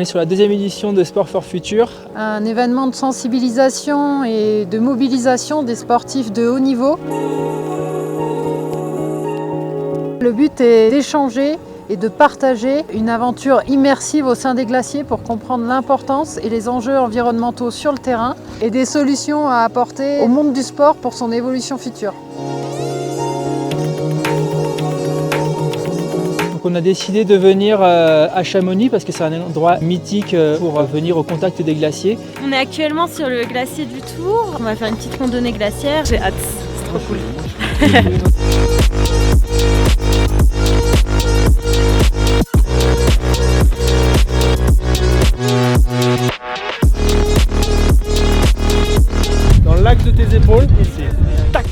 est sur la deuxième édition de Sport for Future. Un événement de sensibilisation et de mobilisation des sportifs de haut niveau. Le but est d'échanger et de partager une aventure immersive au sein des glaciers pour comprendre l'importance et les enjeux environnementaux sur le terrain et des solutions à apporter au monde du sport pour son évolution future. Donc on a décidé de venir à Chamonix parce que c'est un endroit mythique pour venir au contact des glaciers. On est actuellement sur le glacier du Tour. On va faire une petite randonnée glaciaire. J'ai hâte, c'est trop cool. Dans l'axe de tes épaules, et c'est tac.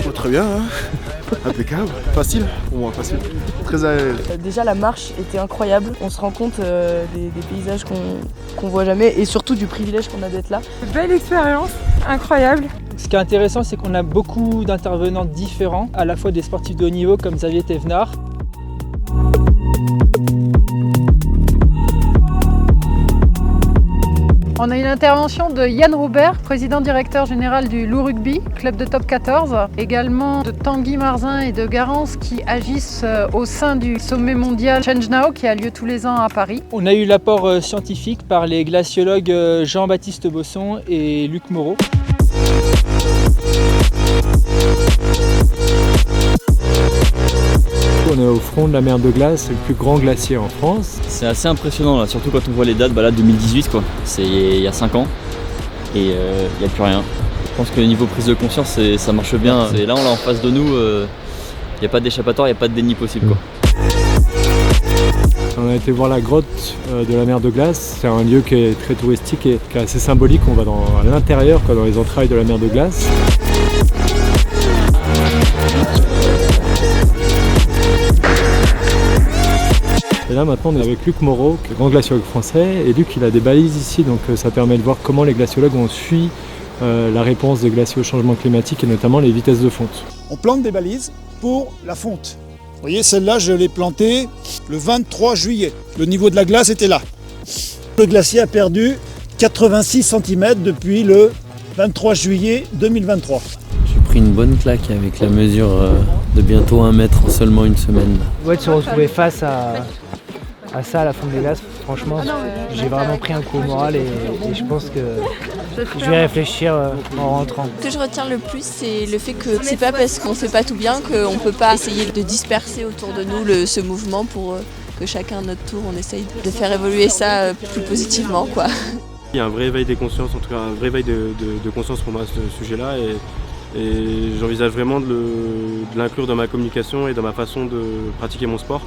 Oh, très bien, hein. Impeccable, facile, pour moi facile, très à l'aise. Déjà la marche était incroyable, on se rend compte des paysages qu'on voit jamais et surtout du privilège qu'on a d'être là. Belle expérience, incroyable. Ce qui est intéressant, c'est qu'on a beaucoup d'intervenants différents, à la fois des sportifs de haut niveau comme Xavier Thévenard. On a une intervention de Yann Roubert, président directeur général du Loup Rugby, club de top 14. Également de Tanguy Marzin et de Garance qui agissent au sein du sommet mondial Change Now qui a lieu tous les ans à Paris. On a eu l'apport scientifique par les glaciologues Jean-Baptiste Bosson et Luc Moreau. On est au front de la mer de glace, le plus grand glacier en France. C'est assez impressionnant là, surtout quand on voit les dates, là 2018 quoi, c'est il y a 5 ans et il n'y a plus rien. Je pense que le niveau prise de conscience ça marche bien. Et là on l'a en face de nous, il n'y a pas d'échappatoire, il n'y a pas de déni possible quoi. On a été voir la grotte de la mer de glace, c'est un lieu qui est très touristique et qui est assez symbolique. On va à l'intérieur, dans les entrailles de la mer de glace. Et là maintenant on est avec Luc Moreau, qui est grand glaciologue français, et Luc il a des balises ici, donc ça permet de voir comment les glaciologues ont suivi la réponse des glaciers au changement climatique et notamment les vitesses de fonte. On plante des balises pour la fonte. Vous voyez, celle-là je l'ai plantée le 23 juillet. Le niveau de la glace était là. Le glacier a perdu 86 cm depuis le 23 juillet 2023. J'ai pris une bonne claque avec la mesure de bientôt 1 mètre en seulement une semaine. Ouais, de se retrouver face à ça à la fonte des glaces, franchement, j'ai vraiment pris un coup au moral et je pense que je vais réfléchir en rentrant. Ce que je retiens le plus, c'est le fait que c'est pas parce qu'on fait pas tout bien qu'on peut pas essayer de disperser autour de nous ce mouvement pour que chacun à notre tour on essaye de faire évoluer ça plus positivement quoi. Il y a un vrai éveil des consciences, en tout cas un vrai éveil de conscience pour moi à ce sujet-là et j'envisage vraiment de l'inclure dans ma communication et dans ma façon de pratiquer mon sport.